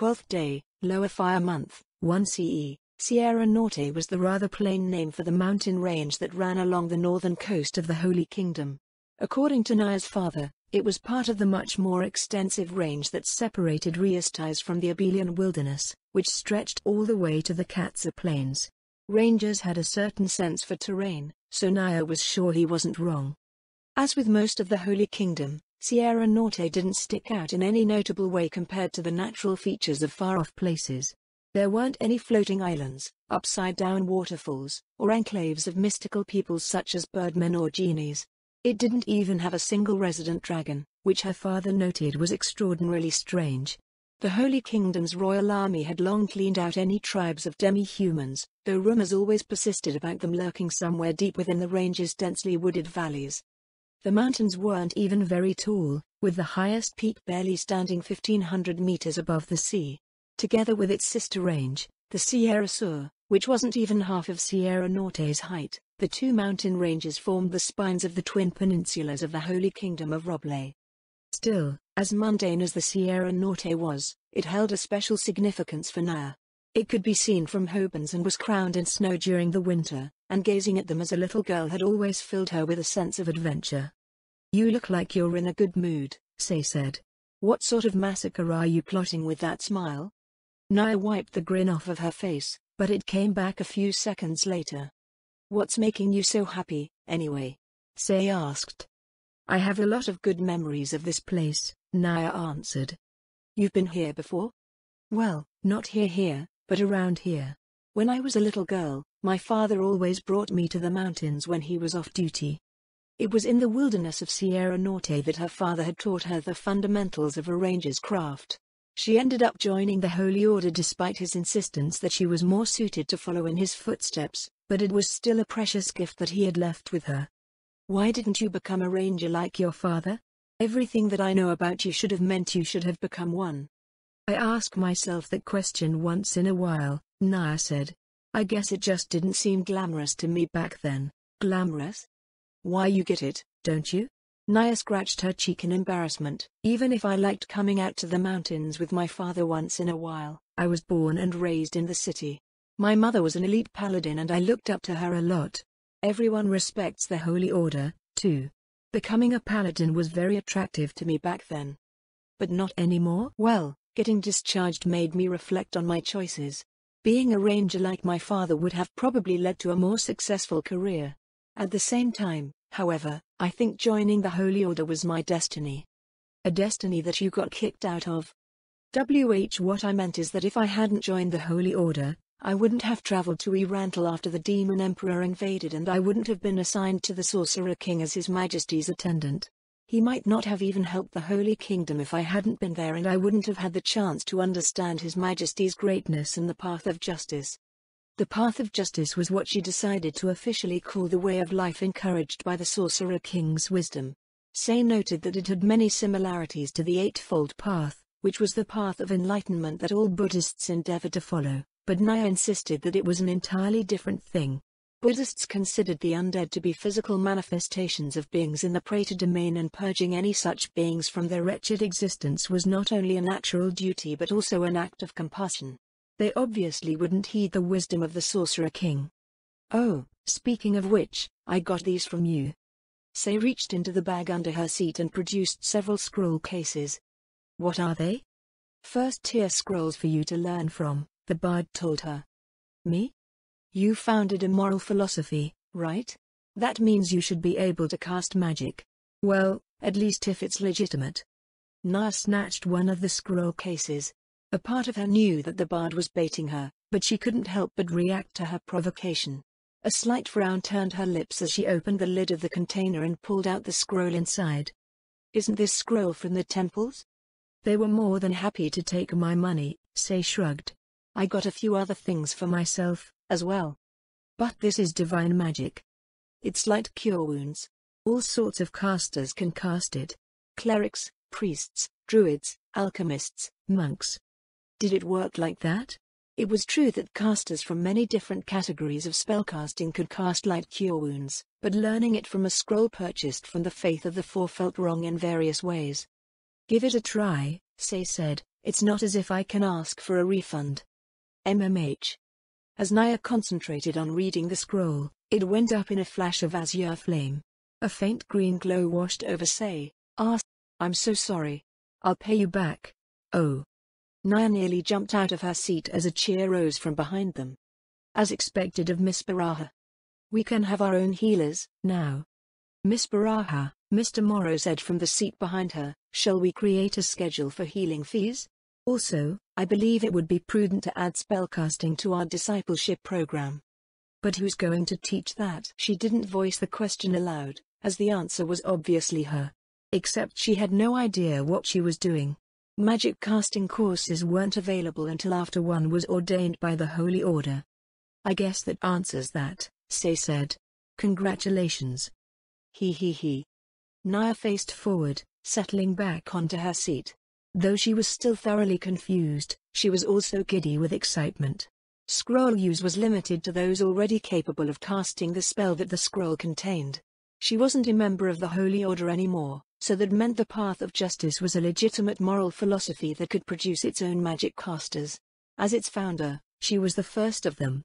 12th day, Lower Fire Month, 1 CE, Sierra Norte was the rather plain name for the mountain range that ran along the northern coast of the Holy Kingdom. According to Naya's father, it was part of the much more extensive range that separated Riastais from the Abelian wilderness, which stretched all the way to the Katsa Plains. Rangers had a certain sense for terrain, so Naya was sure he wasn't wrong. As with most of the Holy Kingdom, Sierra Norte didn't stick out in any notable way compared to the natural features of far-off places. There weren't any floating islands, upside-down waterfalls, or enclaves of mystical peoples such as birdmen or genies. It didn't even have a single resident dragon, which her father noted was extraordinarily strange. The Holy Kingdom's royal army had long cleaned out any tribes of demi-humans, though rumors always persisted about them lurking somewhere deep within the range's densely wooded valleys. The mountains weren't even very tall, with the highest peak barely standing 1,500 meters above the sea. Together with its sister range, the Sierra Sur, which wasn't even half of Sierra Norte's height, the two mountain ranges formed the spines of the twin peninsulas of the Holy Kingdom of Roble. Still, as mundane as the Sierra Norte was, it held a special significance for Naya. It could be seen from Hobans and was crowned in snow during the winter, and gazing at them as a little girl had always filled her with a sense of adventure. "You look like you're in a good mood," Say said. "What sort of massacre are you plotting with that smile?" Naya wiped the grin off of her face, but it came back a few seconds later. "What's making you so happy, anyway?" Say asked. "I have a lot of good memories of this place," Naya answered. "You've been here before?" "Well, not here, but around here. When I was a little girl, my father always brought me to the mountains when he was off duty." It was in the wilderness of Sierra Norte that her father had taught her the fundamentals of a ranger's craft. She ended up joining the Holy Order despite his insistence that she was more suited to follow in his footsteps, but it was still a precious gift that he had left with her. "Why didn't you become a ranger like your father? Everything that I know about you should have meant you should have become one." "I ask myself that question once in a while," Naya said. "I guess it just didn't seem glamorous to me back then." "Glamorous? Why, you get it, don't you?" Naya scratched her cheek in embarrassment. "Even if I liked coming out to the mountains with my father once in a while, I was born and raised in the city. My mother was an elite paladin and I looked up to her a lot. Everyone respects the Holy Order, too. Becoming a paladin was very attractive to me back then. But not anymore? Well, getting discharged made me reflect on my choices. Being a ranger like my father would have probably led to a more successful career. At the same time, however, I think joining the Holy Order was my destiny." "A destiny that you got kicked out of?" What I meant is that if I hadn't joined the Holy Order, I wouldn't have traveled to Erantal after the Demon Emperor invaded and I wouldn't have been assigned to the Sorcerer King as His Majesty's attendant. He might not have even helped the Holy Kingdom if I hadn't been there and I wouldn't have had the chance to understand His Majesty's greatness and the path of justice. The path of justice was what she decided to officially call the way of life encouraged by the Sorcerer King's wisdom. Say noted that it had many similarities to the Eightfold Path, which was the path of enlightenment that all Buddhists endeavor to follow. But Naya insisted that it was an entirely different thing. Buddhists considered the undead to be physical manifestations of beings in the Praetor domain and purging any such beings from their wretched existence was not only a natural duty but also an act of compassion. They obviously wouldn't heed the wisdom of the Sorcerer King. "Oh, speaking of which, I got these from you." Say reached into the bag under her seat and produced several scroll cases. "What are they?" "First-tier scrolls for you to learn from," the bard told her. "Me? You founded a moral philosophy, right? That means you should be able to cast magic. Well, at least if it's legitimate." Naya snatched one of the scroll cases. A part of her knew that the bard was baiting her, but she couldn't help but react to her provocation. A slight frown turned her lips as she opened the lid of the container and pulled out the scroll inside. "Isn't this scroll from the temples?" "They were more than happy to take my money," Say shrugged. "I got a few other things for myself, as well. But this is divine magic. It's light cure wounds. All sorts of casters can cast it. Clerics, priests, druids, alchemists, monks." "Did it work like that?" It was true that casters from many different categories of spellcasting could cast light cure wounds, but learning it from a scroll purchased from the Faith of the Four felt wrong in various ways. "Give it a try," Say said. It's not as if I can ask for a refund. MMH. As Naya concentrated on reading the scroll, it went up in a flash of azure flame. A faint green glow washed over Say. I'm so sorry. I'll pay you back. Oh. Naya nearly jumped out of her seat as a cheer rose from behind them. As expected of Miss Baraha. We can have our own healers, now. Miss Baraha, Mr. Morrow said from the seat behind her, shall we create a schedule for healing fees? Also, I believe it would be prudent to add spellcasting to our discipleship program. But who's going to teach that? She didn't voice the question aloud, as the answer was obviously her. Except she had no idea what she was doing. Magic casting courses weren't available until after one was ordained by the Holy Order. I guess that answers that, Say said. Congratulations. He. Naya faced forward, settling back onto her seat. Though she was still thoroughly confused, she was also giddy with excitement. Scroll use was limited to those already capable of casting the spell that the scroll contained. She wasn't a member of the Holy Order anymore, so that meant the path of justice was a legitimate moral philosophy that could produce its own magic casters. As its founder, she was the first of them.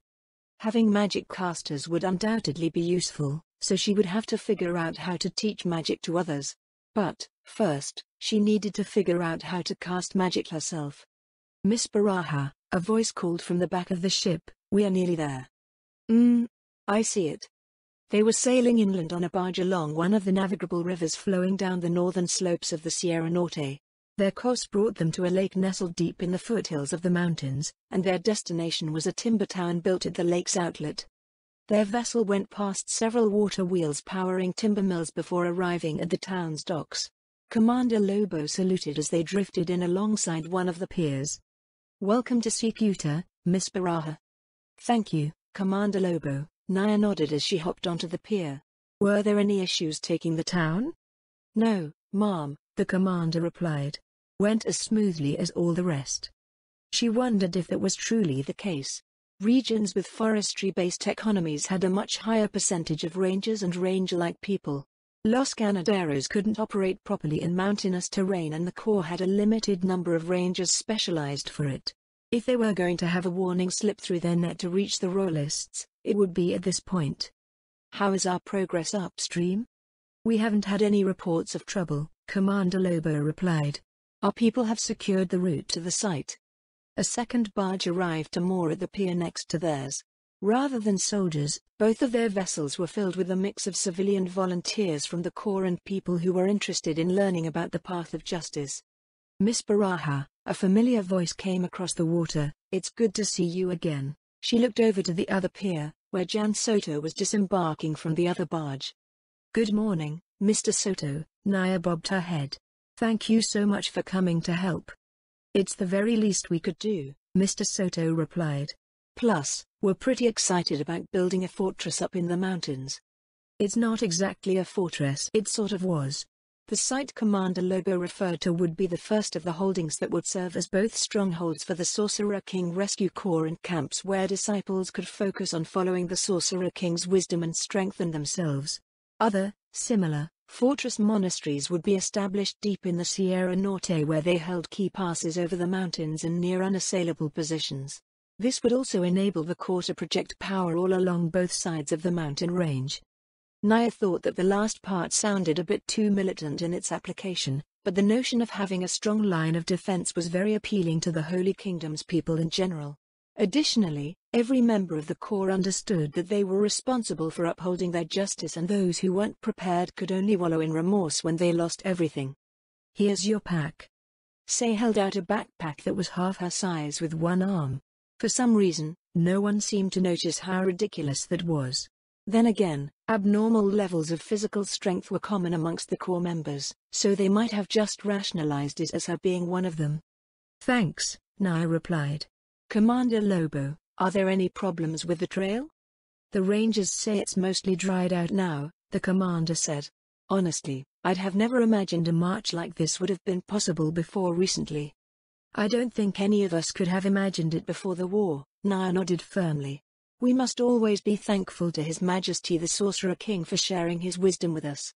Having magic casters would undoubtedly be useful, so she would have to figure out how to teach magic to others. But, first, she needed to figure out how to cast magic herself. Miss Baraha, a voice called from the back of the ship, we are nearly there. I see it. They were sailing inland on a barge along one of the navigable rivers flowing down the northern slopes of the Sierra Norte. Their course brought them to a lake nestled deep in the foothills of the mountains, and their destination was a timber town built at the lake's outlet. Their vessel went past several water wheels powering timber mills before arriving at the town's docks. Commander Lobo saluted as they drifted in alongside one of the piers. Welcome to Seacuta, Miss Baraha. Thank you, Commander Lobo, Naya nodded as she hopped onto the pier. Were there any issues taking the town? No, ma'am, the commander replied. Went as smoothly as all the rest. She wondered if that was truly the case. Regions with forestry-based economies had a much higher percentage of rangers and ranger-like people. Los Ganaderos couldn't operate properly in mountainous terrain and the Corps had a limited number of rangers specialized for it. If they were going to have a warning slip through their net to reach the royalists, it would be at this point. How is our progress upstream? We haven't had any reports of trouble, Commander Lobo replied. Our people have secured the route to the site. A second barge arrived to moor at the pier next to theirs. Rather than soldiers, both of their vessels were filled with a mix of civilian volunteers from the Corps and people who were interested in learning about the path of justice. Miss Baraha, a familiar voice came across the water. It's good to see you again. She looked over to the other pier, where Jan Soto was disembarking from the other barge. Good morning, Mr. Soto, Naya bobbed her head. Thank you so much for coming to help. It's the very least we could do, Mr. Soto replied. Plus, we're pretty excited about building a fortress up in the mountains. It's not exactly a fortress. It sort of was. The site Commander Lobo referred to would be the first of the holdings that would serve as both strongholds for the Sorcerer King Rescue Corps and camps where disciples could focus on following the Sorcerer King's wisdom and strengthen themselves. Other, similar, fortress monasteries would be established deep in the Sierra Norte where they held key passes over the mountains in near unassailable positions. This would also enable the Corps to project power all along both sides of the mountain range. Naya thought that the last part sounded a bit too militant in its application, but the notion of having a strong line of defense was very appealing to the Holy Kingdom's people in general. Additionally, every member of the Corps understood that they were responsible for upholding their justice and those who weren't prepared could only wallow in remorse when they lost everything. Here's your pack. Say held out a backpack that was half her size with one arm. For some reason, no one seemed to notice how ridiculous that was. Then again, abnormal levels of physical strength were common amongst the Corps members, so they might have just rationalized it as her being one of them. Thanks, Naya replied. Commander Lobo, are there any problems with the trail? The rangers say it's mostly dried out now, the commander said. Honestly, I'd have never imagined a march like this would have been possible before recently. I don't think any of us could have imagined it before the war, Naya nodded firmly. We must always be thankful to His Majesty the Sorcerer King for sharing his wisdom with us.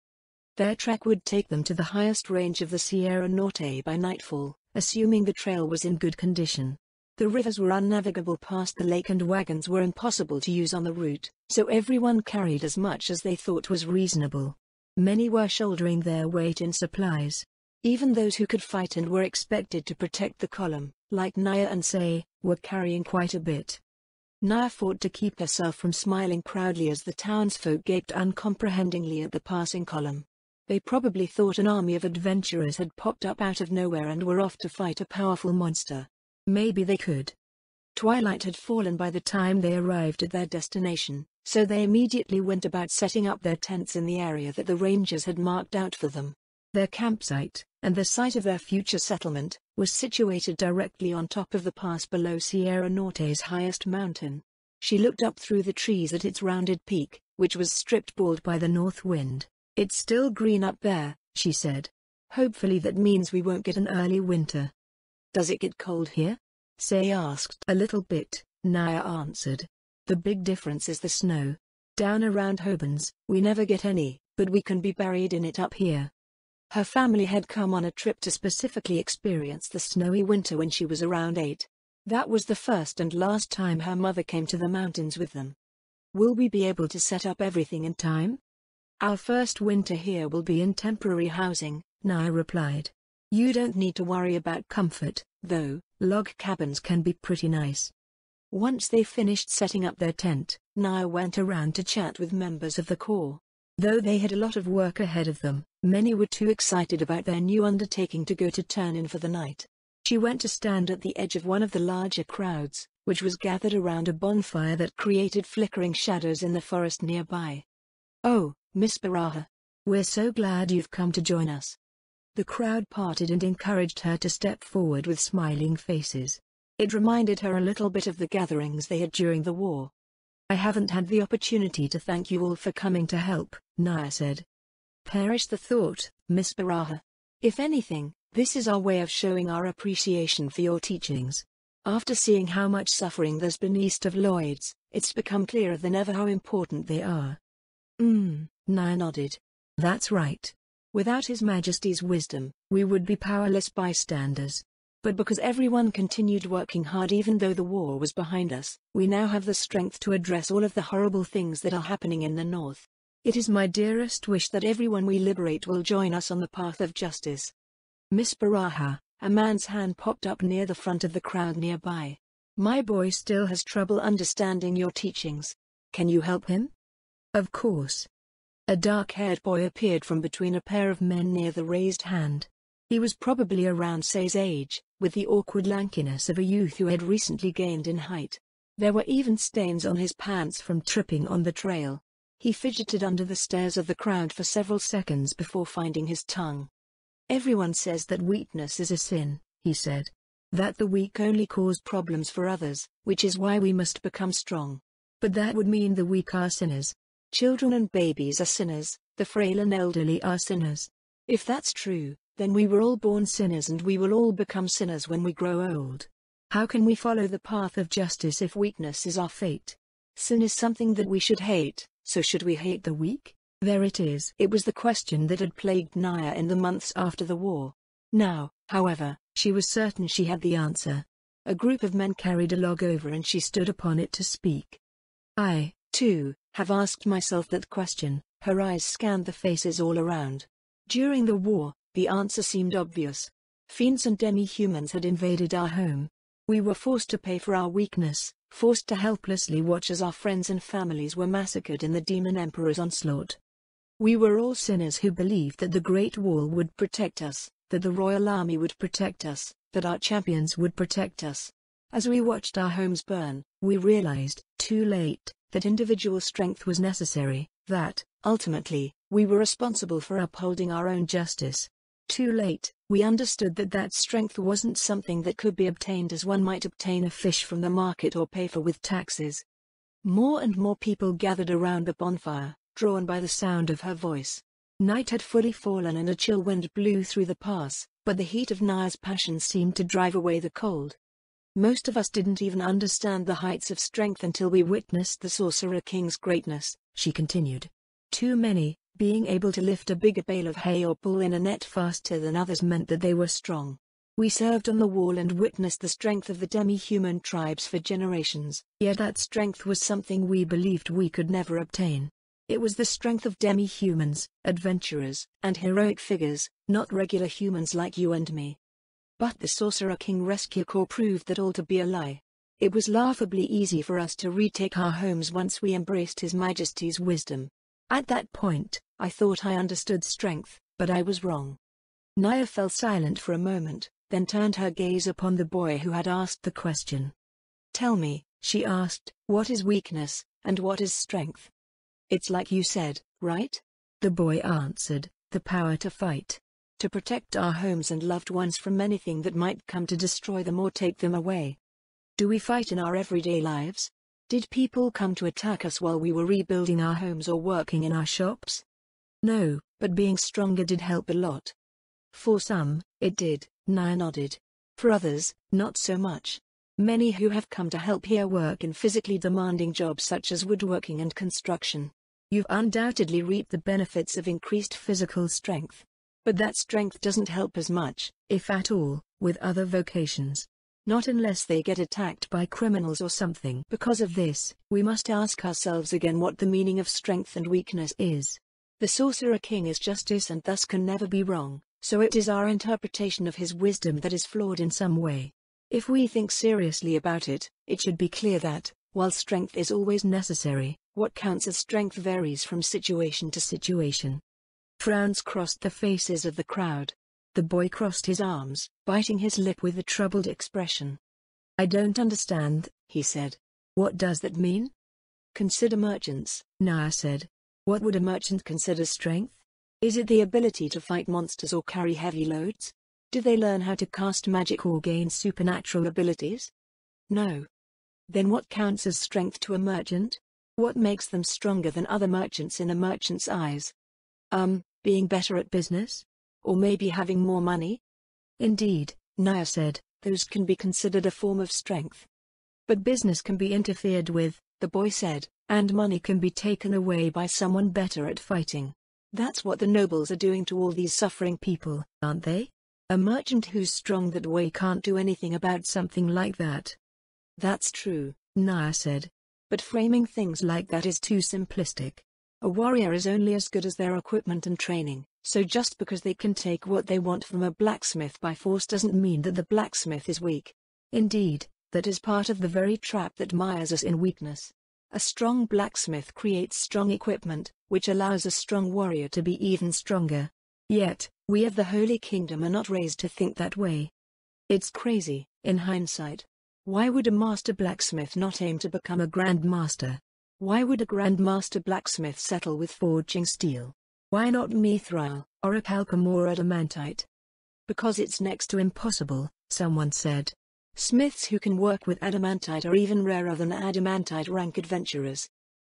Their trek would take them to the highest range of the Sierra Norte by nightfall, assuming the trail was in good condition. The rivers were unnavigable past the lake and wagons were impossible to use on the route, so everyone carried as much as they thought was reasonable. Many were shouldering their weight in supplies. Even those who could fight and were expected to protect the column, like Naya and Say, were carrying quite a bit. Naya fought to keep herself from smiling proudly as the townsfolk gaped uncomprehendingly at the passing column. They probably thought an army of adventurers had popped up out of nowhere and were off to fight a powerful monster. Maybe they could. Twilight had fallen by the time they arrived at their destination, so they immediately went about setting up their tents in the area that the rangers had marked out for them. Their campsite, and the site of their future settlement, was situated directly on top of the pass below Sierra Norte's highest mountain. She looked up through the trees at its rounded peak, which was stripped bald by the north wind. "It's still green up there," she said. "Hopefully that means we won't get an early winter." "Does it get cold here?" Say asked. "A little bit," Naya answered. "The big difference is the snow. Down around Hobans, we never get any, but we can be buried in it up here." Her family had come on a trip to specifically experience the snowy winter when she was around 8. That was the first and last time her mother came to the mountains with them. "Will we be able to set up everything in time?" "Our first winter here will be in temporary housing," Naya replied. "You don't need to worry about comfort, though. Log cabins can be pretty nice." Once they finished setting up their tent, Naya went around to chat with members of the Corps. Though they had a lot of work ahead of them, many were too excited about their new undertaking to go to turn in for the night. She went to stand at the edge of one of the larger crowds, which was gathered around a bonfire that created flickering shadows in the forest nearby. "Oh, Miss Baraha. We're so glad you've come to join us." The crowd parted and encouraged her to step forward with smiling faces. It reminded her a little bit of the gatherings they had during the war. "I haven't had the opportunity to thank you all for coming to help," Naya said. "Perish the thought, Miss Baraha. If anything, this is our way of showing our appreciation for your teachings. After seeing how much suffering there's been east of Lloyd's, it's become clearer than ever how important they are." Naya nodded. "That's right. Without His Majesty's wisdom, we would be powerless bystanders. But because everyone continued working hard even though the war was behind us, we now have the strength to address all of the horrible things that are happening in the north. It is my dearest wish that everyone we liberate will join us on the path of justice." "Miss Baraha," a man's hand popped up near the front of the crowd nearby. "My boy still has trouble understanding your teachings. Can you help him?" "Of course." A dark-haired boy appeared from between a pair of men near the raised hand. He was probably around Say's age, with the awkward lankiness of a youth who had recently gained in height. There were even stains on his pants from tripping on the trail. He fidgeted under the stares of the crowd for several seconds before finding his tongue. "Everyone says that weakness is a sin," he said. "That the weak only cause problems for others, which is why we must become strong. But that would mean the weak are sinners. Children and babies are sinners, the frail and elderly are sinners. If that's true, then we were all born sinners and we will all become sinners when we grow old. How can we follow the path of justice if weakness is our fate? Sin is something that we should hate, so should we hate the weak?" There it is. It was the question that had plagued Naya in the months after the war. Now, however, she was certain she had the answer. A group of men carried a log over and she stood upon it to speak. "I, too, have asked myself that question." Her eyes scanned the faces all around. During the war, the answer seemed obvious. Fiends and demi-humans had invaded our home. We were forced to pay for our weakness, forced to helplessly watch as our friends and families were massacred in the Demon Emperor's onslaught. We were all sinners who believed that the Great Wall would protect us, that the Royal Army would protect us, that our champions would protect us. As we watched our homes burn, we realized, too late, that individual strength was necessary, that, ultimately, we were responsible for upholding our own justice. Too late, we understood that that strength wasn't something that could be obtained as one might obtain a fish from the market or pay for with taxes. More and more people gathered around the bonfire, drawn by the sound of her voice. Night had fully fallen and a chill wind blew through the pass, but the heat of Naya's passion seemed to drive away the cold. "Most of us didn't even understand the heights of strength until we witnessed the Sorcerer King's greatness," she continued. "Too many, being able to lift a bigger bale of hay or pull in a net faster than others meant that they were strong. We served on the wall and witnessed the strength of the demi-human tribes for generations, yet that strength was something we believed we could never obtain. It was the strength of demi-humans, adventurers, and heroic figures, not regular humans like you and me. But the Sorcerer King Rescue Corps proved that all to be a lie. It was laughably easy for us to retake our homes once we embraced His Majesty's wisdom. At that point, I thought I understood strength, but I was wrong. Naya fell silent for a moment, then turned her gaze upon the boy who had asked the question. "Tell me," she asked, "what is weakness, and what is strength?" "It's like you said, right?" the boy answered, "the power to fight. To protect our homes and loved ones from anything that might come to destroy them or take them away." Do we fight in our everyday lives? Did people come to attack us while we were rebuilding our homes or working in our shops? No, but being stronger did help a lot. For some, it did, Naya nodded. For others, not so much. Many who have come to help here work in physically demanding jobs such as woodworking and construction. You've undoubtedly reaped the benefits of increased physical strength. But that strength doesn't help as much, if at all, with other vocations. Not unless they get attacked by criminals or something. Because of this, we must ask ourselves again what the meaning of strength and weakness is. The Sorcerer King is justice and thus can never be wrong, so it is our interpretation of his wisdom that is flawed in some way. If we think seriously about it, it should be clear that, while strength is always necessary, what counts as strength varies from situation to situation. Frowns crossed the faces of the crowd. The boy crossed his arms, biting his lip with a troubled expression. "I don't understand," he said. "What does that mean?" "Consider merchants," Naya said. "What would a merchant consider strength? Is it the ability to fight monsters or carry heavy loads? Do they learn how to cast magic or gain supernatural abilities? No. Then what counts as strength to a merchant? What makes them stronger than other merchants in a merchant's eyes? Being better at business? Or maybe having more money?" "Indeed," Naya said, "those can be considered a form of strength." "But business can be interfered with," the boy said, "and money can be taken away by someone better at fighting. That's what the nobles are doing to all these suffering people, aren't they? A merchant who's strong that way can't do anything about something like that." "That's true," Naya said. "But framing things like that is too simplistic. A warrior is only as good as their equipment and training. So just because they can take what they want from a blacksmith by force doesn't mean that the blacksmith is weak. Indeed, that is part of the very trap that mires us in weakness. A strong blacksmith creates strong equipment, which allows a strong warrior to be even stronger. Yet, we of the Holy Kingdom are not raised to think that way. It's crazy, in hindsight. Why would a master blacksmith not aim to become a grand master? Why would a grand master blacksmith settle with forging steel? Why not mithril, orichalcum or adamantite? Because it's next to impossible, someone said. Smiths who can work with adamantite are even rarer than adamantite rank adventurers.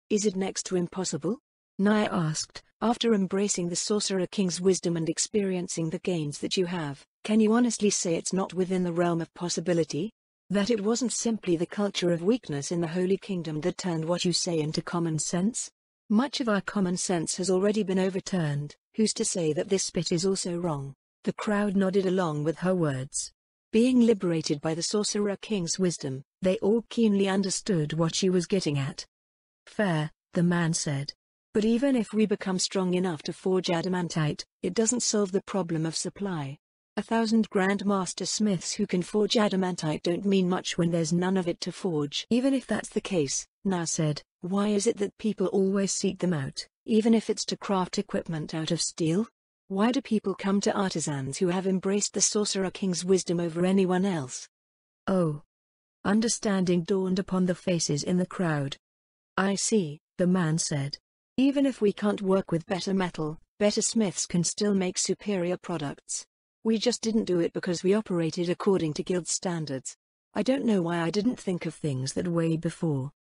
Is it next to impossible? Naya asked, after embracing the Sorcerer King's wisdom and experiencing the gains that you have, can you honestly say it's not within the realm of possibility? That it wasn't simply the culture of weakness in the Holy Kingdom that turned what you say into common sense? Much of our common sense has already been overturned. Who's to say that this bit is also wrong? The crowd nodded along with her words. Being liberated by the Sorcerer King's wisdom, they all keenly understood what she was getting at. Fair, the man said. But even if we become strong enough to forge adamantite, it doesn't solve the problem of supply. 1,000 Grandmaster Smiths who can forge adamantite don't mean much when there's none of it to forge. Even if that's the case, Na said, why is it that people always seek them out, even if it's to craft equipment out of steel? Why do people come to artisans who have embraced the Sorcerer King's wisdom over anyone else? Oh. Understanding dawned upon the faces in the crowd. I see, the man said. Even if we can't work with better metal, better smiths can still make superior products. We just didn't do it because we operated according to guild standards. I don't know why I didn't think of things that way before.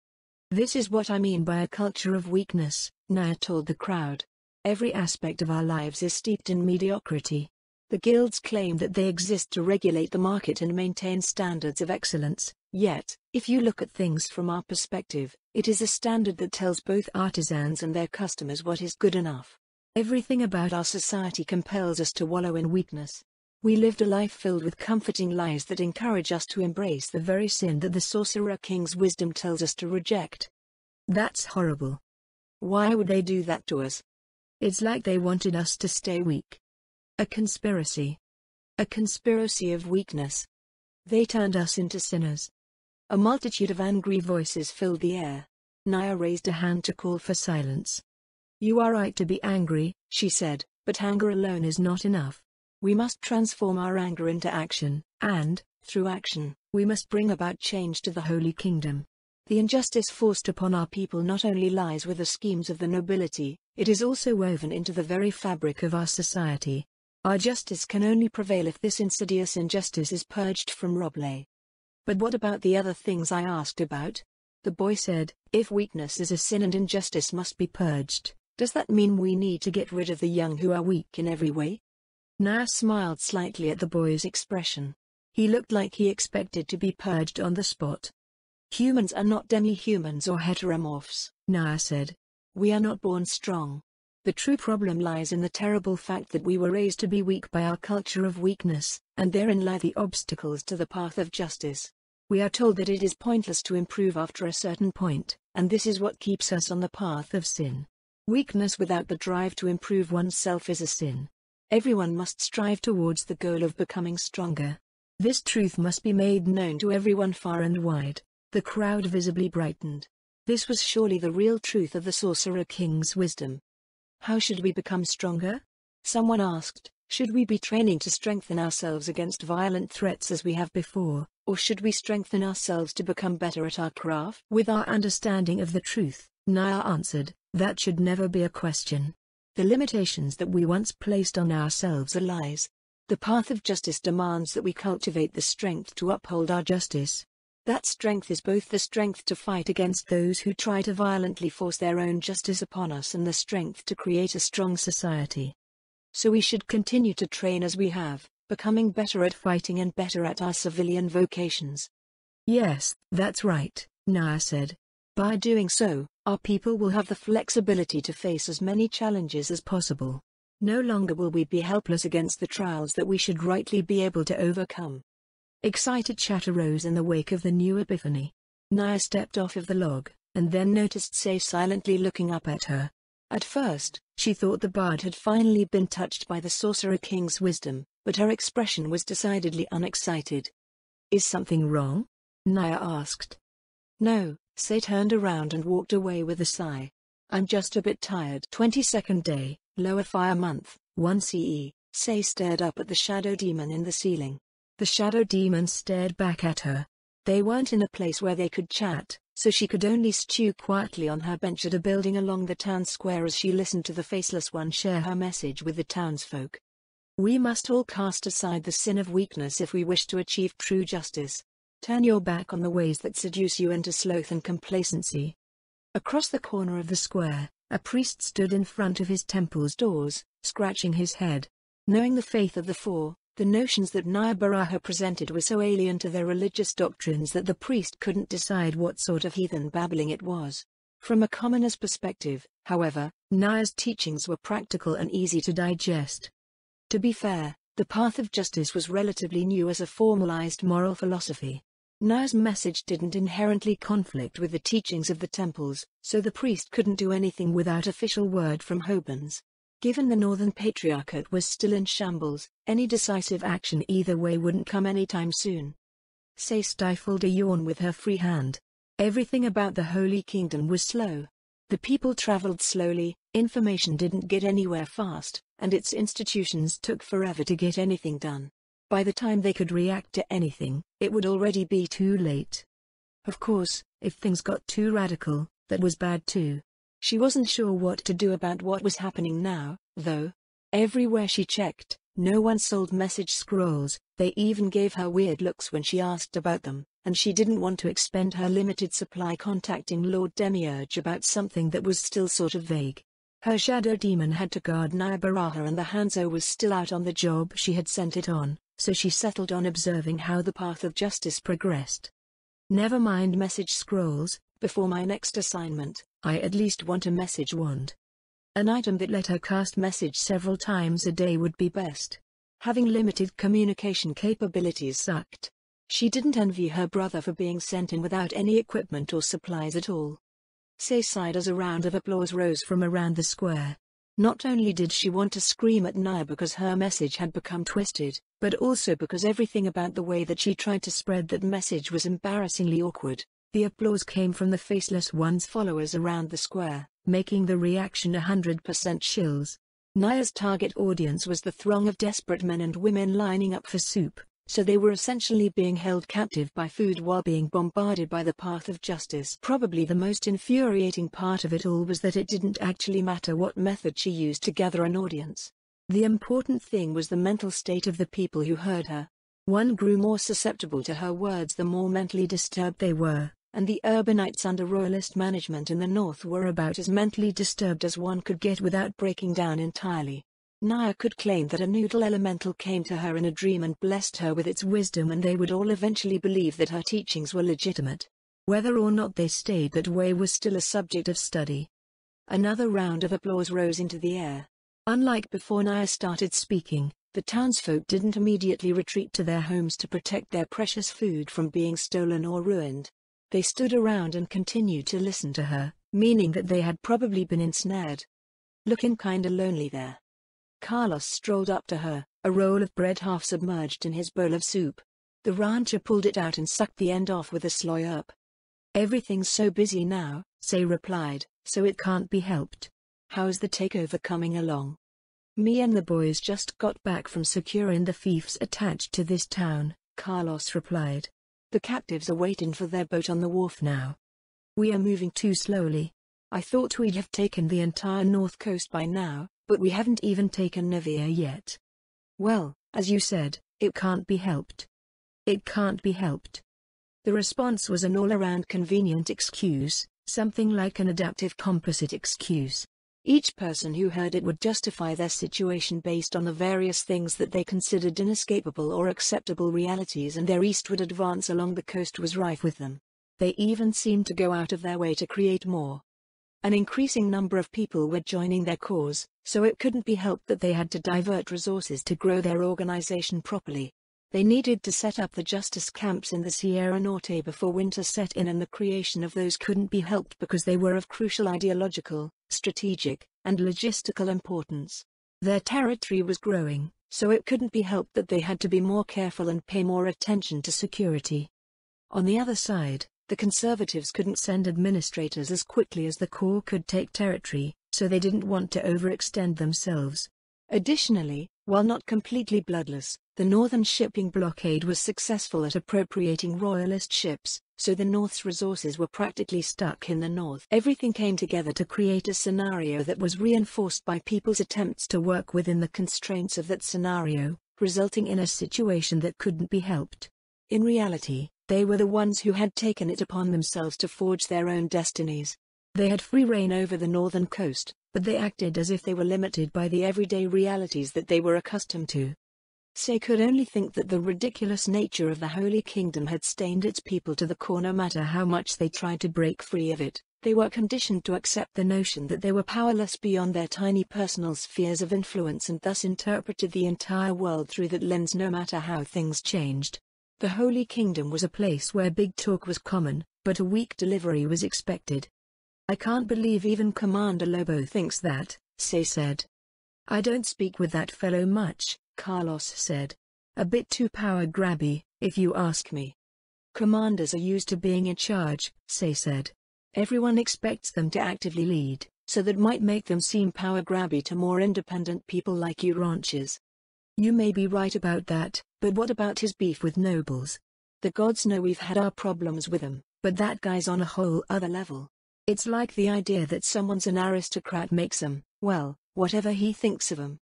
This is what I mean by a culture of weakness, Naya told the crowd. Every aspect of our lives is steeped in mediocrity. The guilds claim that they exist to regulate the market and maintain standards of excellence, yet, if you look at things from our perspective, it is a standard that tells both artisans and their customers what is good enough. Everything about our society compels us to wallow in weakness. We lived a life filled with comforting lies that encourage us to embrace the very sin that the Sorcerer King's wisdom tells us to reject. That's horrible. Why would they do that to us? It's like they wanted us to stay weak. A conspiracy. A conspiracy of weakness. They turned us into sinners. A multitude of angry voices filled the air. Naya raised a hand to call for silence. You are right to be angry, she said, but anger alone is not enough. We must transform our anger into action, and, through action, we must bring about change to the Holy Kingdom. The injustice forced upon our people not only lies with the schemes of the nobility, it is also woven into the very fabric of our society. Our justice can only prevail if this insidious injustice is purged from Robley. But what about the other things I asked about? The boy said, if weakness is a sin and injustice must be purged, does that mean we need to get rid of the young who are weak in every way? Naya smiled slightly at the boy's expression. He looked like he expected to be purged on the spot. Humans are not demi-humans or heteromorphs, Naya said. We are not born strong. The true problem lies in the terrible fact that we were raised to be weak by our culture of weakness, and therein lie the obstacles to the path of justice. We are told that it is pointless to improve after a certain point, and this is what keeps us on the path of sin. Weakness without the drive to improve oneself is a sin. Everyone must strive towards the goal of becoming stronger. This truth must be made known to everyone far and wide. The crowd visibly brightened. This was surely the real truth of the Sorcerer King's wisdom. How should we become stronger? Someone asked, should we be training to strengthen ourselves against violent threats as we have before, or should we strengthen ourselves to become better at our craft? With our understanding of the truth, Naya answered, that should never be a question. The limitations that we once placed on ourselves are lies. The path of justice demands that we cultivate the strength to uphold our justice. That strength is both the strength to fight against those who try to violently force their own justice upon us and the strength to create a strong society. So we should continue to train as we have, becoming better at fighting and better at our civilian vocations. Yes, that's right, Naya said. By doing so, our people will have the flexibility to face as many challenges as possible. No longer will we be helpless against the trials that we should rightly be able to overcome. Excited chatter rose in the wake of the new epiphany. Naya stepped off of the log, and then noticed Say silently looking up at her. At first, she thought the bard had finally been touched by the Sorcerer King's wisdom, but her expression was decidedly unexcited. Is something wrong? Naya asked. No, Say turned around and walked away with a sigh. I'm just a bit tired. 22nd day, Lower Fire Month, 1 CE, Say stared up at the shadow demon in the ceiling. The shadow demon stared back at her. They weren't in a place where they could chat, so she could only stew quietly on her bench at a building along the town square as she listened to the Faceless One share her message with the townsfolk. We must all cast aside the sin of weakness if we wish to achieve true justice. Turn your back on the ways that seduce you into sloth and complacency. Across the corner of the square, a priest stood in front of his temple's doors, scratching his head. Knowing the faith of the Four, the notions that Naya Baraha presented were so alien to their religious doctrines that the priest couldn't decide what sort of heathen babbling it was. From a commoner's perspective, however, Naya's teachings were practical and easy to digest. To be fair, the path of justice was relatively new as a formalized moral philosophy. Naya's message didn't inherently conflict with the teachings of the temples, so the priest couldn't do anything without official word from Hobans. Given the Northern Patriarchate was still in shambles, any decisive action either way wouldn't come anytime soon. Say stifled a yawn with her free hand. Everything about the Holy Kingdom was slow. The people traveled slowly, information didn't get anywhere fast, and its institutions took forever to get anything done. By the time they could react to anything, it would already be too late. Of course, if things got too radical, that was bad too. She wasn't sure what to do about what was happening now, though. Everywhere she checked, no one sold message scrolls. They even gave her weird looks when she asked about them, and she didn't want to expend her limited supply contacting Lord Demiurge about something that was still sort of vague. Her shadow demon had to guard Naya Baraha and the Hanzo was still out on the job she had sent it on, so she settled on observing how the path of justice progressed. Never mind message scrolls, before my next assignment, I at least want a message wand. An item that let her cast message several times a day would be best. Having limited communication capabilities sucked. She didn't envy her brother for being sent in without any equipment or supplies at all. Say sighed as a round of applause rose from around the square. Not only did she want to scream at Nia because her message had become twisted, but also because everything about the way that she tried to spread that message was embarrassingly awkward. The applause came from the Faceless One's followers around the square, making the reaction 100% shills. Nia's target audience was the throng of desperate men and women lining up for soup, so they were essentially being held captive by food while being bombarded by the path of justice. Probably the most infuriating part of it all was that it didn't actually matter what method she used to gather an audience. The important thing was the mental state of the people who heard her. One grew more susceptible to her words the more mentally disturbed they were, and the urbanites under royalist management in the north were about as mentally disturbed as one could get without breaking down entirely. Nia could claim that a noodle elemental came to her in a dream and blessed her with its wisdom, and they would all eventually believe that her teachings were legitimate. Whether or not they stayed that way was still a subject of study. Another round of applause rose into the air. Unlike before Nia started speaking, the townsfolk didn't immediately retreat to their homes to protect their precious food from being stolen or ruined. They stood around and continued to listen to her, meaning that they had probably been ensnared. Looking kinda lonely there. Carlos strolled up to her, a roll of bread half submerged in his bowl of soup. The rancher pulled it out and sucked the end off with a slurp. Everything's so busy now, Say replied, so it can't be helped. How's the takeover coming along? Me and the boys just got back from securing the fiefs attached to this town, Carlos replied. The captives are waiting for their boat on the wharf now. We are moving too slowly. I thought we'd have taken the entire north coast by now, but we haven't even taken Nivea yet. Well, as you said, it can't be helped. It can't be helped. The response was an all-around convenient excuse, something like an adaptive composite excuse. Each person who heard it would justify their situation based on the various things that they considered inescapable or acceptable realities, and their eastward advance along the coast was rife with them. They even seemed to go out of their way to create more. An increasing number of people were joining their cause, so it couldn't be helped that they had to divert resources to grow their organization properly. They needed to set up the justice camps in the Sierra Norte before winter set in, and the creation of those couldn't be helped because they were of crucial ideological, strategic, and logistical importance. Their territory was growing, so it couldn't be helped that they had to be more careful and pay more attention to security. On the other side, the conservatives couldn't send administrators as quickly as the Corps could take territory, so they didn't want to overextend themselves. Additionally, while not completely bloodless, the northern shipping blockade was successful at appropriating royalist ships, so the North's resources were practically stuck in the north. Everything came together to create a scenario that was reinforced by people's attempts to work within the constraints of that scenario, resulting in a situation that couldn't be helped. In reality, they were the ones who had taken it upon themselves to forge their own destinies. They had free reign over the northern coast, but they acted as if they were limited by the everyday realities that they were accustomed to. Say could only think that the ridiculous nature of the Holy Kingdom had stained its people to the core. No matter how much they tried to break free of it, they were conditioned to accept the notion that they were powerless beyond their tiny personal spheres of influence, and thus interpreted the entire world through that lens no matter how things changed. The Holy Kingdom was a place where big talk was common, but a weak delivery was expected. I can't believe even Commander Lobo thinks that, Say said. I don't speak with that fellow much, Carlos said. A bit too power-grabby, if you ask me. Commanders are used to being in charge, Say said. Everyone expects them to actively lead, so that might make them seem power-grabby to more independent people like you ranchers. You may be right about that, but what about his beef with nobles? The gods know we've had our problems with him, but that guy's on a whole other level. It's like the idea that someone's an aristocrat makes him, well, whatever he thinks of him.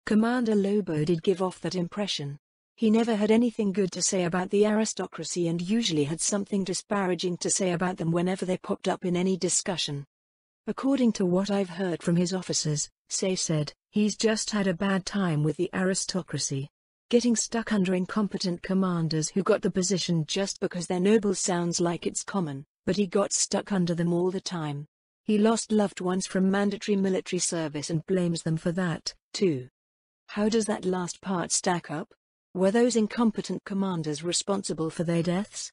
Commander Lobo did give off that impression. He never had anything good to say about the aristocracy and usually had something disparaging to say about them whenever they popped up in any discussion. According to what I've heard from his officers, Say said, he's just had a bad time with the aristocracy. Getting stuck under incompetent commanders who got the position just because they're nobles sounds like it's common, but he got stuck under them all the time. He lost loved ones from mandatory military service and blames them for that, too. How does that last part stack up? Were those incompetent commanders responsible for their deaths?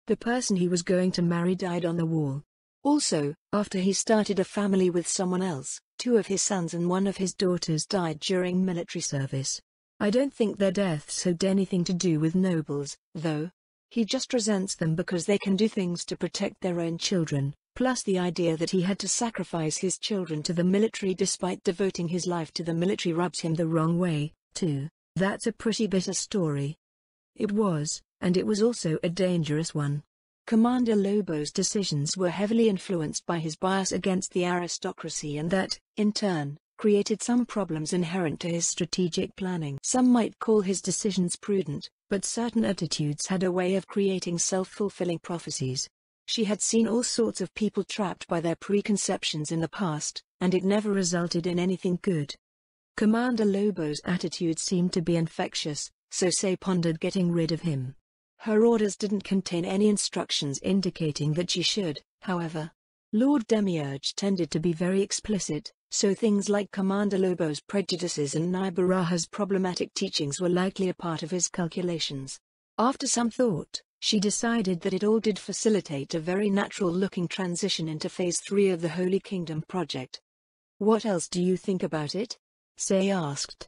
The person he was going to marry died on the wall. Also, after he started a family with someone else, 2 of his sons and 1 of his daughters died during military service. I don't think their deaths had anything to do with nobles, though. He just resents them because they can do things to protect their own children, plus the idea that he had to sacrifice his children to the military despite devoting his life to the military rubs him the wrong way, too. That's a pretty bitter story. It was, and it was also a dangerous one. Commander Lobo's decisions were heavily influenced by his bias against the aristocracy, and that, in turn, created some problems inherent to his strategic planning. Some might call his decisions prudent, but certain attitudes had a way of creating self-fulfilling prophecies. She had seen all sorts of people trapped by their preconceptions in the past, and it never resulted in anything good. Commander Lobo's attitude seemed to be infectious, so Say pondered getting rid of him. Her orders didn't contain any instructions indicating that she should, however. Lord Demiurge tended to be very explicit, so things like Commander Lobo's prejudices and Naibarah's problematic teachings were likely a part of his calculations. After some thought, she decided that it all did facilitate a very natural-looking transition into Phase 3 of the Holy Kingdom project. What else do you think about it? Say asked.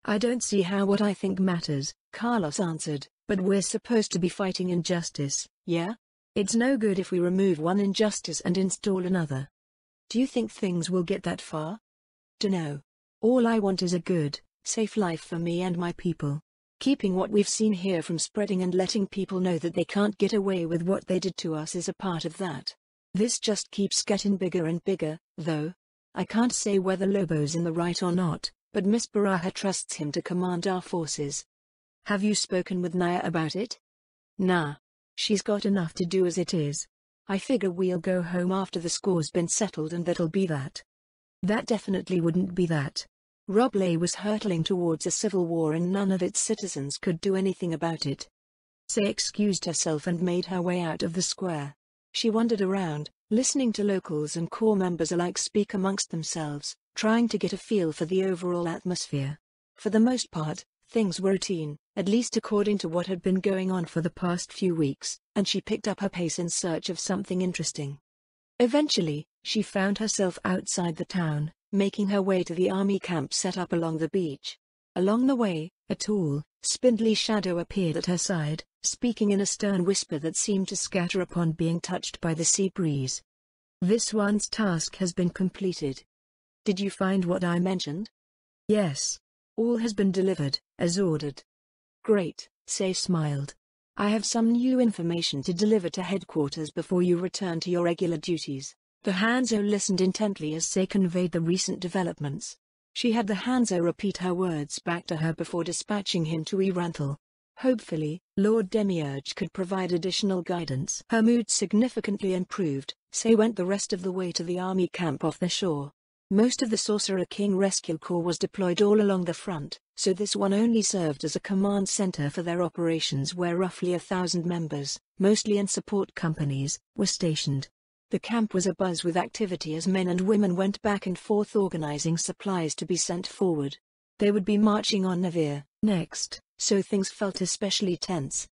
I don't see how what I think matters, Carlos answered, but we're supposed to be fighting injustice, yeah? It's no good if we remove one injustice and install another. Do you think things will get that far? Dunno. All I want is a good, safe life for me and my people. Keeping what we've seen here from spreading and letting people know that they can't get away with what they did to us is a part of that. This just keeps getting bigger and bigger, though. I can't say whether Lobo's in the right or not, but Miss Baraha trusts him to command our forces. Have you spoken with Naya about it? Nah. She's got enough to do as it is. I figure we'll go home after the score's been settled and that'll be that. That definitely wouldn't be that. Robley was hurtling towards a civil war and none of its citizens could do anything about it. Say excused herself and made her way out of the square. She wandered around, listening to locals and corps members alike speak amongst themselves, trying to get a feel for the overall atmosphere. For the most part, things were routine, at least according to what had been going on for the past few weeks, and she picked up her pace in search of something interesting. Eventually, she found herself outside the town, making her way to the army camp set up along the beach. Along the way, a tall, spindly shadow appeared at her side, speaking in a stern whisper that seemed to scatter upon being touched by the sea breeze. This one's task has been completed. Did you find what I mentioned? Yes. All has been delivered, as ordered. Great, Say smiled. I have some new information to deliver to headquarters before you return to your regular duties. The Hanzo listened intently as Say conveyed the recent developments. She had the Hanzo repeat her words back to her before dispatching him to Eranthal. Hopefully, Lord Demiurge could provide additional guidance. Her mood significantly improved. Say went the rest of the way to the army camp off the shore. Most of the Sorcerer King Rescue Corps was deployed all along the front, so this one only served as a command center for their operations where roughly 1,000 members, mostly in support companies, were stationed. The camp was abuzz with activity as men and women went back and forth organizing supplies to be sent forward. They would be marching on Navir next, so things felt especially tense.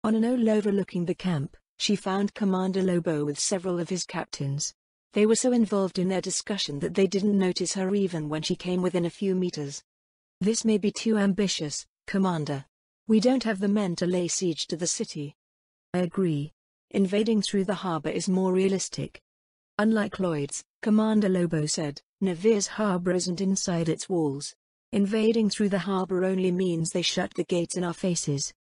On an knoll overlooking the camp, she found Commander Lobo with several of his captains. They were so involved in their discussion that they didn't notice her even when she came within a few meters. This may be too ambitious, Commander. We don't have the men to lay siege to the city. I agree. Invading through the harbor is more realistic. Unlike Lloyd's, Commander Lobo said, Navir's harbor isn't inside its walls. Invading through the harbor only means they shut the gates in our faces.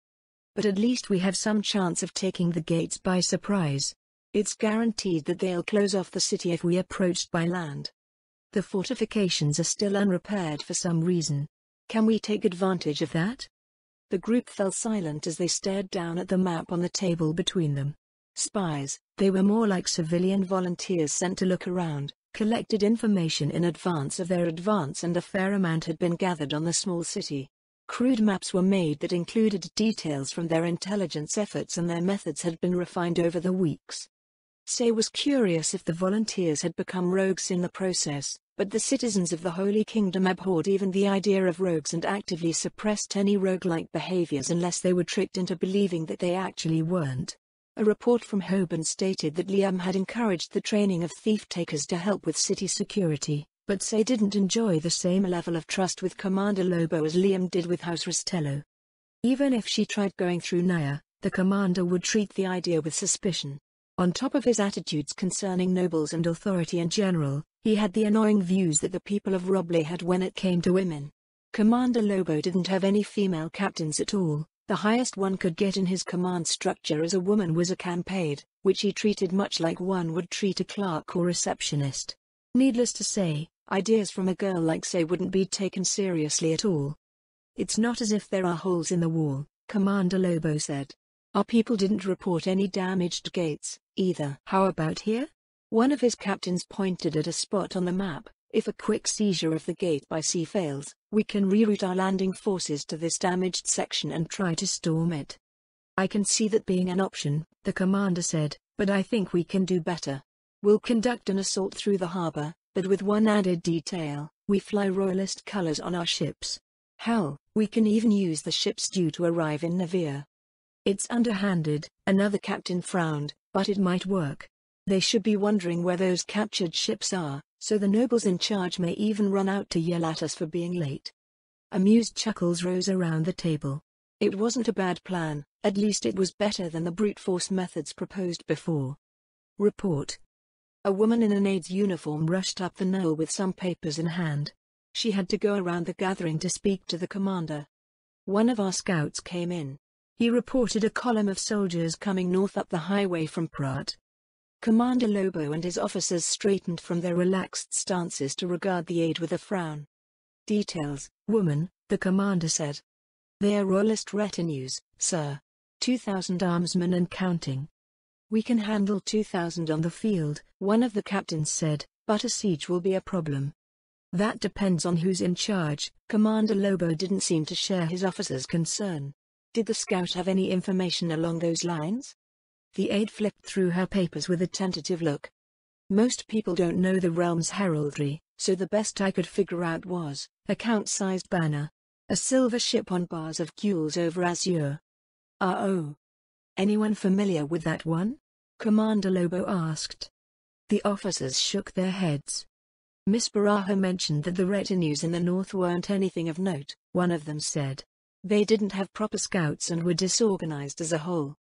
But at least we have some chance of taking the gates by surprise. It's guaranteed that they'll close off the city if we approached by land. The fortifications are still unrepaired for some reason. Can we take advantage of that? The group fell silent as they stared down at the map on the table between them. Spies, they were more like civilian volunteers sent to look around, collected information in advance of their advance, and a fair amount had been gathered on the small city. Crude maps were made that included details from their intelligence efforts, and their methods had been refined over the weeks. Say was curious if the volunteers had become rogues in the process, but the citizens of the Holy Kingdom abhorred even the idea of rogues and actively suppressed any rogue-like behaviors unless they were tricked into believing that they actually weren't. A report from Hoban stated that Liam had encouraged the training of thief-takers to help with city security, but Say didn't enjoy the same level of trust with Commander Lobo as Liam did with House Rastello. Even if she tried going through Naya, the commander would treat the idea with suspicion. On top of his attitudes concerning nobles and authority in general, he had the annoying views that the people of Robley had when it came to women. Commander Lobo didn't have any female captains at all. The highest one could get in his command structure as a woman was a campaid, which he treated much like one would treat a clerk or receptionist. Needless to say, ideas from a girl like Say wouldn't be taken seriously at all. It's not as if there are holes in the wall, Commander Lobo said. Our people didn't report any damaged gates, either. How about here? One of his captains pointed at a spot on the map. If a quick seizure of the gate by sea fails, we can reroute our landing forces to this damaged section and try to storm it. I can see that being an option, the commander said, but I think we can do better. We'll conduct an assault through the harbor, but with one added detail, we fly royalist colors on our ships. Hell, we can even use the ships due to arrive in Navia. It's underhanded, another captain frowned, but it might work. They should be wondering where those captured ships are, so the nobles in charge may even run out to yell at us for being late. Amused chuckles rose around the table. It wasn't a bad plan, at least it was better than the brute force methods proposed before. Report. A woman in an aide uniform rushed up the knoll with some papers in hand. She had to go around the gathering to speak to the commander. One of our scouts came in. He reported a column of soldiers coming north up the highway from Prat. Commander Lobo and his officers straightened from their relaxed stances to regard the aide with a frown. Details, woman, the commander said. They are royalist retinues, sir. 2,000 armsmen and counting. We can handle 2,000 on the field, one of the captains said, but a siege will be a problem. That depends on who's in charge. Commander Lobo didn't seem to share his officer's concern. Did the scout have any information along those lines? The aide flipped through her papers with a tentative look. Most people don't know the realm's heraldry, so the best I could figure out was a count-sized banner. A silver ship on bars of gules over azure. Oh. Anyone familiar with that one? Commander Lobo asked. The officers shook their heads. Miss Baraha mentioned that the retinues in the north weren't anything of note, one of them said. They didn't have proper scouts and were disorganized as a whole.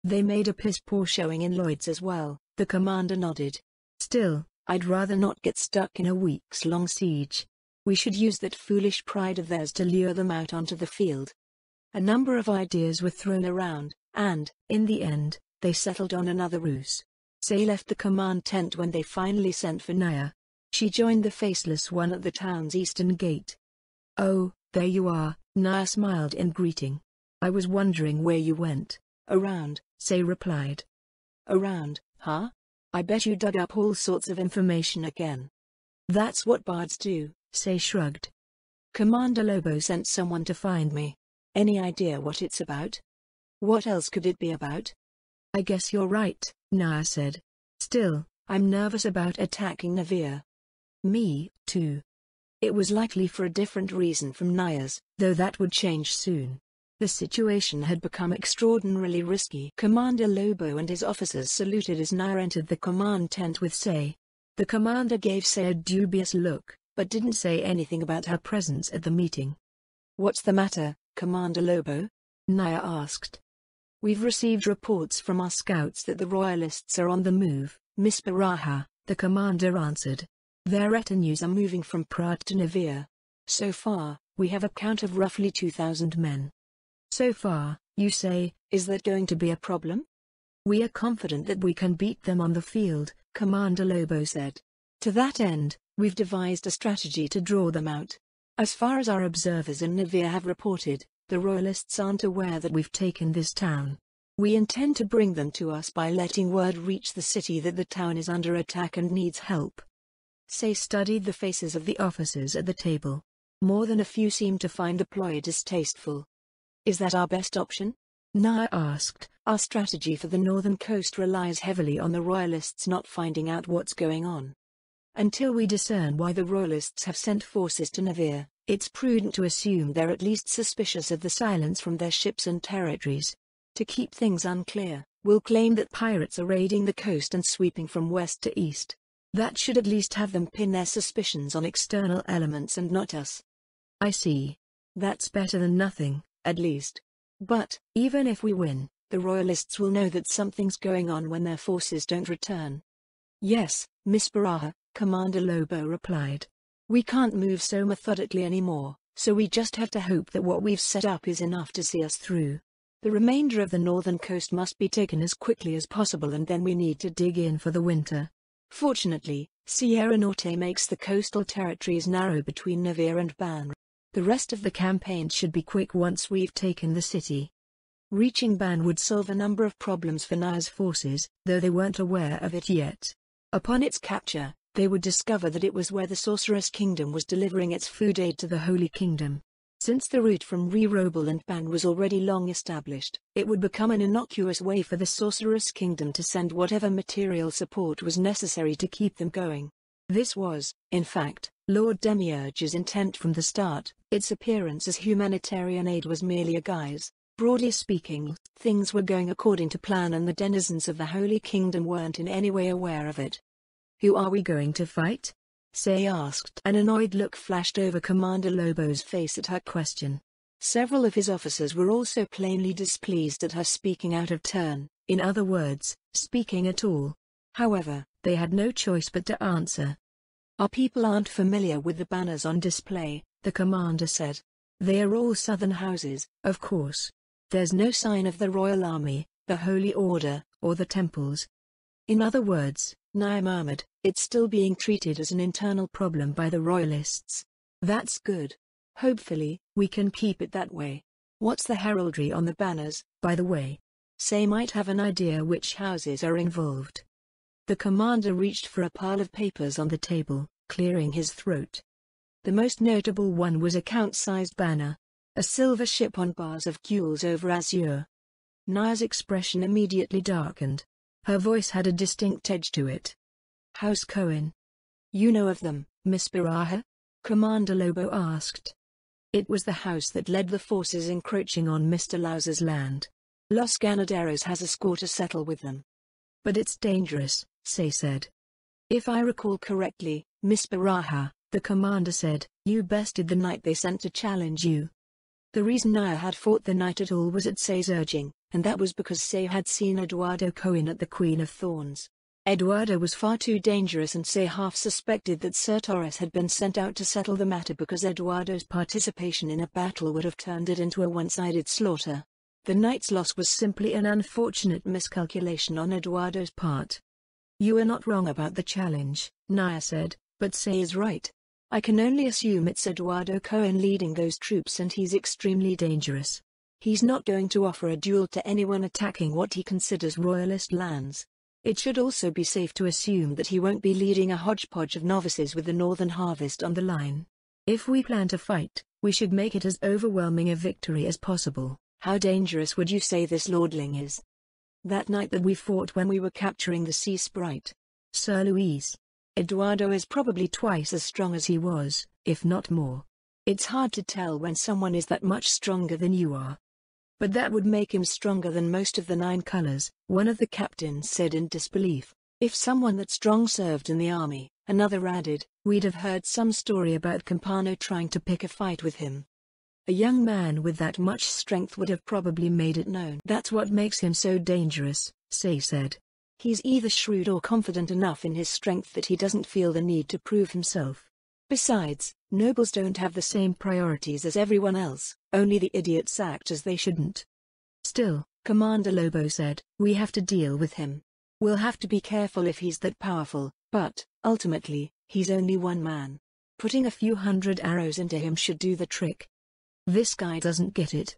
They made a piss-poor showing in Lloyd's as well, the commander nodded. Still, I'd rather not get stuck in a weeks-long siege. We should use that foolish pride of theirs to lure them out onto the field. A number of ideas were thrown around, and, in the end, they settled on another ruse. Say left the command tent when they finally sent for Naya. She joined the faceless one at the town's eastern gate. Oh, there you are, Naya smiled in greeting. I was wondering where you went. Around, Say replied. Around, huh? I bet you dug up all sorts of information again. That's what bards do, Say shrugged. Commander Lobo sent someone to find me. Any idea what it's about? What else could it be about? I guess you're right, Naya said. Still, I'm nervous about attacking Navia. Me, too. It was likely for a different reason from Naya's, though that would change soon. The situation had become extraordinarily risky. Commander Lobo and his officers saluted as Naya entered the command tent with Say. The commander gave Say a dubious look, but didn't say anything about her presence at the meeting. What's the matter, Commander Lobo? Naya asked. We've received reports from our scouts that the royalists are on the move, Miss Baraha, the commander answered. Their retinues are moving from Prat to Navia. So far, we have a count of roughly 2,000 men. So far, you say, is that going to be a problem? We are confident that we can beat them on the field, Commander Lobo said. To that end, we've devised a strategy to draw them out. As far as our observers in Navia have reported, the royalists aren't aware that we've taken this town. We intend to bring them to us by letting word reach the city that the town is under attack and needs help. Say studied the faces of the officers at the table. More than a few seemed to find the ploy distasteful. Is that our best option? Naya asked. Our strategy for the northern coast relies heavily on the royalists not finding out what's going on. Until we discern why the royalists have sent forces to Navir, it's prudent to assume they're at least suspicious of the silence from their ships and territories. To keep things unclear, we'll claim that Pirates are raiding the coast and sweeping from west to east. that should at least have them pin their suspicions on external elements and not us. I see. That's better than nothing, at least. But, Even if we win, the royalists will know that something's going on when their forces don't return. Yes, Miss Baraha, Commander Lobo replied. We can't move so methodically anymore, so we just have to hope that what we've set up is enough to see us through. The remainder of the northern coast must be taken as quickly as possible, and then we need to dig in for the winter. Fortunately, Sierra Norte makes the coastal territories narrow between Navir and Ban. The rest of the campaign should be quick once we've taken the city. Reaching Ban would solve a number of problems for Naya's forces, though they weren't aware of it yet. Upon its capture, they would discover that it was where the Sorceress Kingdom was delivering its food aid to the Holy Kingdom. Since the route from Re-Robel and Ban was already long established, it would become an innocuous way for the Sorceress Kingdom to send whatever material support was necessary to keep them going. This was, in fact, Lord Demiurge's intent from the start. Its appearance as humanitarian aid was merely a guise. Broadly speaking, things were going according to plan, and the denizens of the Holy Kingdom weren't in any way aware of it. Who are we going to fight? Say asked. An annoyed look flashed over Commander Lobo's face at her question. Several of his officers were also plainly displeased at her speaking out of turn, in other words, speaking at all. However, they had no choice but to answer. Our people aren't familiar with the banners on display, the commander said. They are all southern houses, of course. There's no sign of the Royal Army, the Holy Order, or the temples. In other words, Naya murmured, it's still being treated as an internal problem by the royalists. That's good. Hopefully, we can keep it that way. What's the heraldry on the banners, by the way? Say might have an idea which houses are involved. The commander reached for a pile of papers on the table, clearing his throat. The most notable one was a count-sized banner. A silver ship on bars of gules over azure. Naya's expression immediately darkened. Her voice had a distinct edge to it. House Cohen. You know of them, Miss Baraha? Commander Lobo asked. It was the house that led the forces encroaching on Mr. Lauser's land. Los Ganaderos has a score to settle with them. But it's dangerous, Say said. If I recall correctly, Miss Baraha, the commander said, you bested the knight they sent to challenge you. The reason Naya had fought the knight at all was at Say's urging, and that was because Say had seen Eduardo Cohen at the Queen of Thorns. Eduardo was far too dangerous, and Say half suspected that Sir Torres had been sent out to settle the matter because Eduardo's participation in a battle would have turned it into a one-sided slaughter. The knight's loss was simply an unfortunate miscalculation on Eduardo's part. You are not wrong about the challenge, Naya said, but Say is right. I can only assume it's Eduardo Cohen leading those troops, and he's extremely dangerous. He's not going to offer a duel to anyone attacking what he considers royalist lands. It should also be safe to assume that he won't be leading a hodgepodge of novices with the northern harvest on the line. If we plan to fight, we should make it as overwhelming a victory as possible. How dangerous would you say this lordling is? That night that we fought when we were capturing the sea sprite. Sir Luis. Eduardo is probably twice as strong as he was, if not more. It's hard to tell when someone is that much stronger than you are. But that would make him stronger than most of the 9 colors, one of the captains said in disbelief. If someone that strong served in the army, another added, we'd have heard some story about Campano trying to pick a fight with him. A young man with that much strength would have probably made it known. That's what makes him so dangerous, Say said. He's either shrewd or confident enough in his strength that he doesn't feel the need to prove himself. Besides, nobles don't have the same priorities as everyone else, only the idiots act as they shouldn't. Still, Commander Lobo said, we have to deal with him. We'll have to be careful if he's that powerful, but, ultimately, he's only one man. Putting a few hundred arrows into him should do the trick. This guy doesn't get it.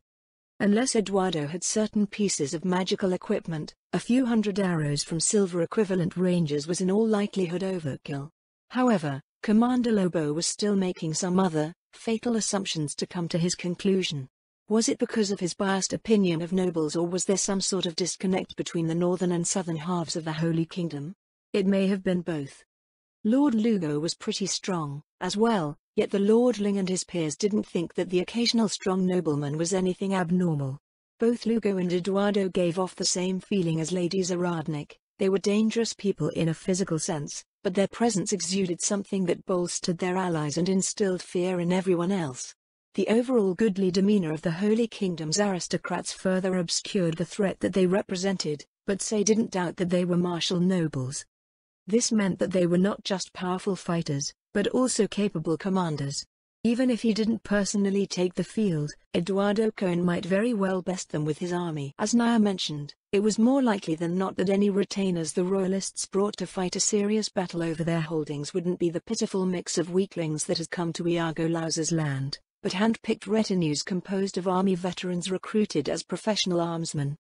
Unless Eduardo had certain pieces of magical equipment, a few hundred arrows from silver-equivalent ranges was in all likelihood overkill. However, Commander Lobo was still making some other, fatal assumptions to come to his conclusion. Was it because of his biased opinion of nobles, or was there some sort of disconnect between the northern and southern halves of the Holy Kingdom? It may have been both. Lord Lugo was pretty strong, as well, yet the lordling and his peers didn't think that the occasional strong nobleman was anything abnormal. Both Lugo and Eduardo gave off the same feeling as Lady Zaradnik. They were dangerous people in a physical sense, but their presence exuded something that bolstered their allies and instilled fear in everyone else. The overall goodly demeanor of the Holy Kingdom's aristocrats further obscured the threat that they represented, but Say didn't doubt that they were martial nobles. This meant that they were not just powerful fighters, but also capable commanders. Even if he didn't personally take the field, Eduardo Cohen might very well best them with his army. As Naya mentioned, it was more likely than not that any retainers the royalists brought to fight a serious battle over their holdings wouldn't be the pitiful mix of weaklings that had come to Iago Lauser's land, but hand-picked retinues composed of army veterans recruited as professional armsmen.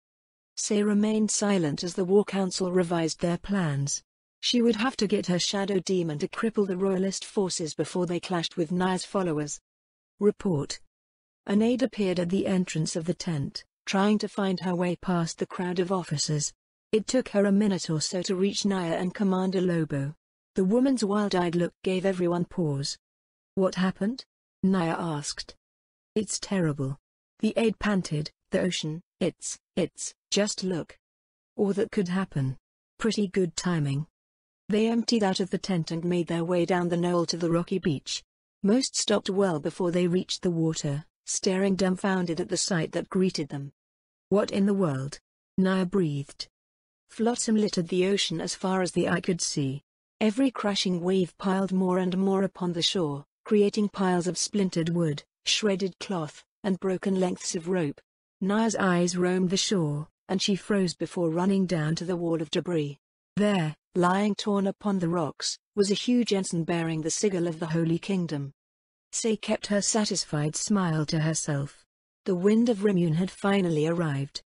Say remained silent as the War Council revised their plans. She would have to get her shadow demon to cripple the royalist forces before they clashed with Naya's followers. Report. An aide appeared at the entrance of the tent, trying to find her way past the crowd of officers. It took her a minute or so to reach Naya and Commander Lobo. The woman's wild-eyed look gave everyone pause. What happened? Naya asked. It's terrible. The aide panted. The ocean, it's, just look. All that could happen. Pretty good timing. They emptied out of the tent and made their way down the knoll to the rocky beach. Most stopped well before they reached the water, staring dumbfounded at the sight that greeted them. What in the world? Naya breathed. Flotsam littered the ocean as far as the eye could see. Every crashing wave piled more and more upon the shore, creating piles of splintered wood, shredded cloth, and broken lengths of rope. Naya's eyes roamed the shore, and she froze before running down to the wall of debris. There, lying torn upon the rocks, was a huge ensign bearing the sigil of the Holy Kingdom. Say kept her satisfied smile to herself. The wind of Rimmune had finally arrived.